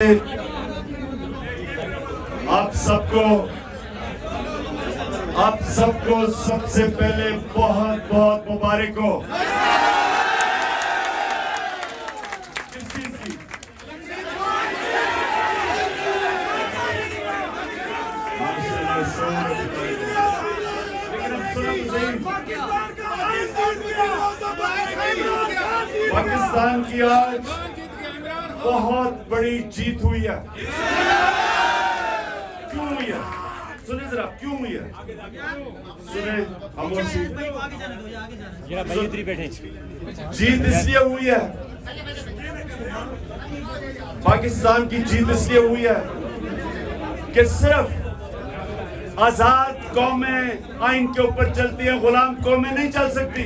आप सबको सबसे पहले बहुत बहुत मुबारक हो। किस चीज की? लेकिन अब सुनो सही, पाकिस्तान की आज बहुत बड़ी जीत हुई है। क्यों हुई है? सुने जरा, क्यों हुई है? सुने खामोशी। जीत इसलिए हुई है, पाकिस्तान की जीत इसलिए हुई है कि सिर्फ आजाद कौमें आइन के ऊपर चलती है, गुलाम कौमें नहीं चल सकती।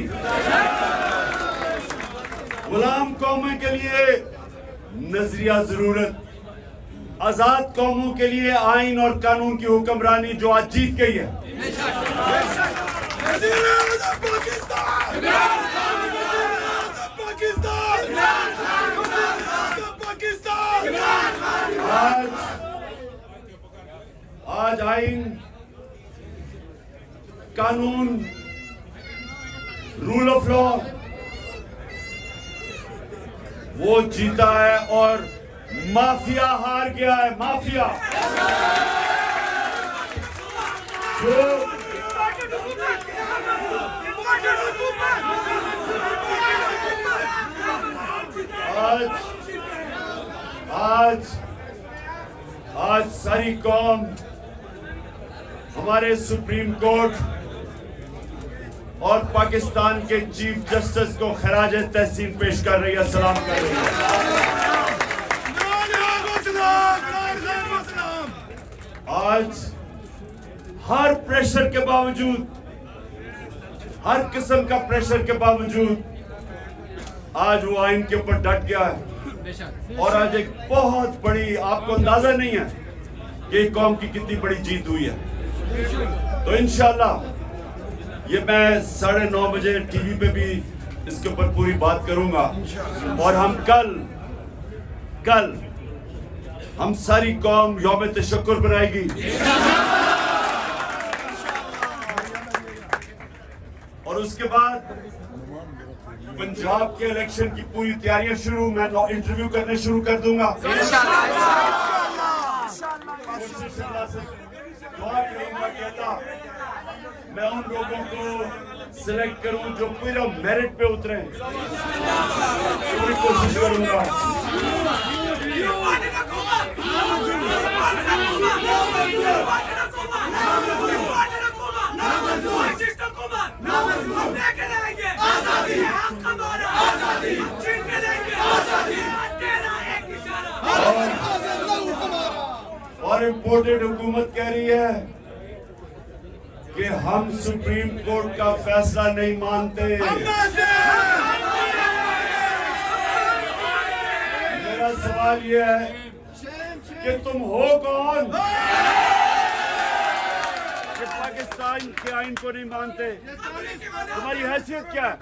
गुलाम कौमें के लिए नजरिया जरूरत, आजाद कौमों के लिए आइन और कानून की हुक्मरानी जो आज जीत गई है। आज आइन, कानून, रूल ऑफ लॉ वो जीता है और माफिया हार गया है। माफिया जो आज सारी कौम हमारे सुप्रीम कोर्ट और पाकिस्तान के चीफ जस्टिस को खराज तहसीन पेश कर रही है, सलाम कर रही है। आज हर प्रेशर के बावजूद, हर किस्म का प्रेशर के बावजूद आज वो आइन के ऊपर डट गया है। और आज एक बहुत बड़ी, आपको अंदाजा नहीं है कि कौम की कितनी बड़ी जीत हुई है। तो इंशाल्लाह ये मैं 9:30 बजे टीवी पे भी इसके ऊपर पूरी बात करूंगा। और हम कल हम सारी कौम यौम तशक्कुर बनाएगी। और उसके बाद पंजाब के इलेक्शन की पूरी तैयारियां शुरू, मैं इंटरव्यू करने शुरू कर दूंगा। मैं उन लोगों को सिलेक्ट करूं जो पूरा मेरिट पे उतरे, पूरी कोशिश करूंगा। और इम्पोर्टेड हुकूमत कह रही है कि हम सुप्रीम कोर्ट का फैसला नहीं मानते। मेरा सवाल यह है कि तुम हो कौन कि पाकिस्तान के आइन को नहीं मानते? तुम्हारी हैसियत क्या है?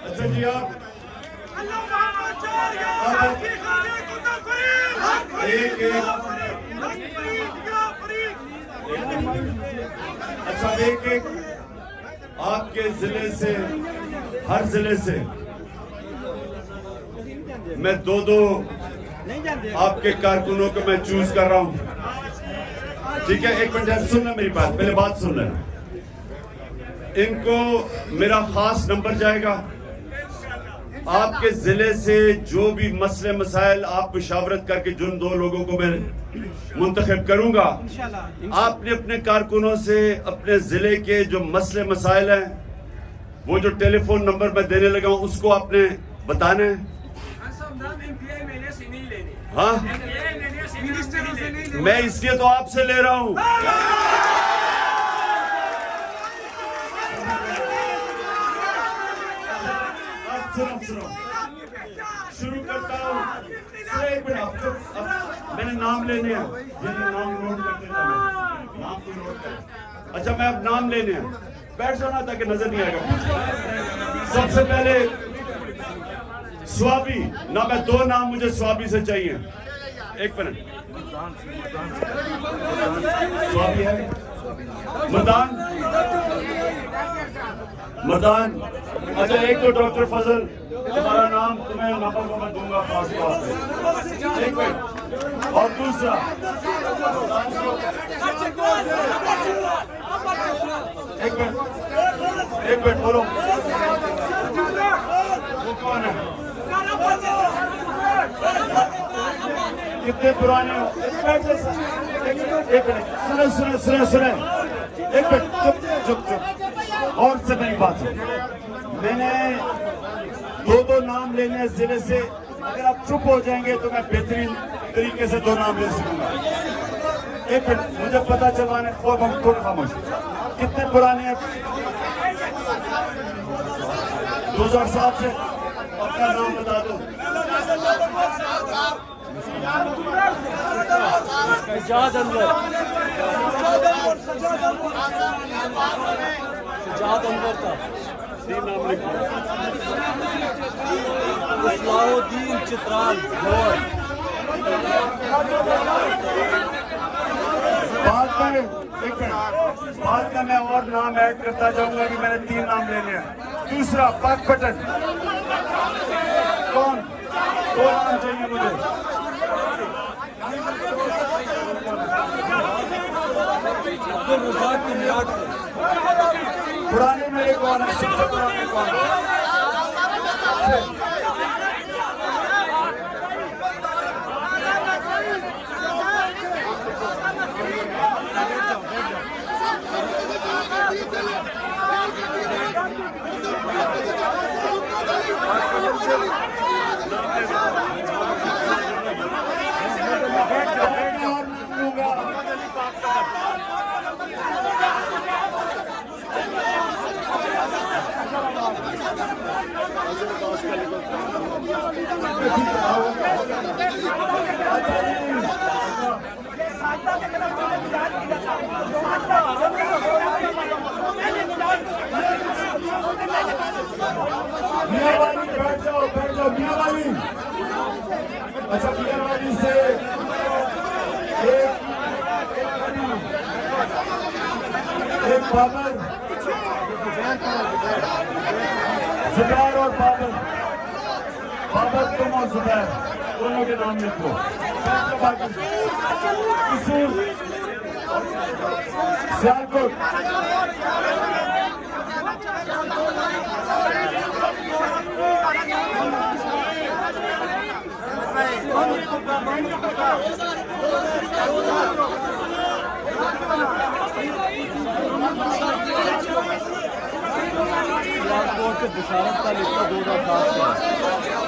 अच्छा जी, आप अच्छा एक आपके जिले से, हर जिले से मैं दो आपके कारकुनों को मैं चूज कर रहा हूं। ठीक है, एक मिनट सुनना मेरी बात, पहले बात सुन लेना। इनको मेरा खास नंबर जाएगा। आपके जिले से जो भी मसले मसाइल आप मुशावरत करके जिन 2 लोगों को मैं मुंतखब करूंगा, आपने अपने कारकुनों से अपने जिले के जो मसले मसाइल हैं, वो जो टेलीफोन नंबर मैं देने लगा हूं उसको आपने बताना है। हाँ, मैं इसलिए तो आपसे ले रहा हूं। सुनो, शुरू करता हूँ। एक मिनट, मैंने नाम लेने हैं, नाम नोट करते नाम को नोट कर। अच्छा, मैं अब नाम लेने हैं, बैठ जाना ताकि नजर नहीं आएगा। सबसे पहले स्वाबी ना, मैं 2 नाम मुझे स्वाबी से चाहिए। एक मिनट, स्वाबी है मदान। अच्छा, एक तो डॉक्टर फजल, तुम्हारा नाम तुम्हें नंबर को मैं दूंगा पास पे। एक मिनट, और दूसरा एक मिनट बोलो, वो कौन है? कितने पुराने हो? एक मिनट, सुने एक मिनट, चुप। और से मेरी बात सुन, मैंने 2 नाम लेने हैं जिले से। अगर आप चुप हो जाएंगे तो मैं बेहतरीन तरीके से 2 नाम ले सकूंगा। एक मिनट, मुझे पता चलवाने और हम थोड़ा खामोश। कितने पुराने हैं? 2007 से। अपना नाम बता दो। सजाद अनवर का 3 नाम लिखो। इस्लाउद्दीन चित्राल। बाद में मैं और नाम ऐड करता जाऊंगा कि मैंने 3 नाम लेने हैं। दूसरा पाक पटन, कौन? 2 नाम चाहिए मुझे। अब्दुल रज़ाक की मियाद से। पुराने मेरे कौन है? सबसे पुराने कौन है? बैठ जाओ मियावाली। अच्छा, मियावाली से एक बाबर, जुबैर और बाबर तुम और जुबैर दोनों के नाम लिखो। सियालकोट, से बिशारत का लिखा 2007 का।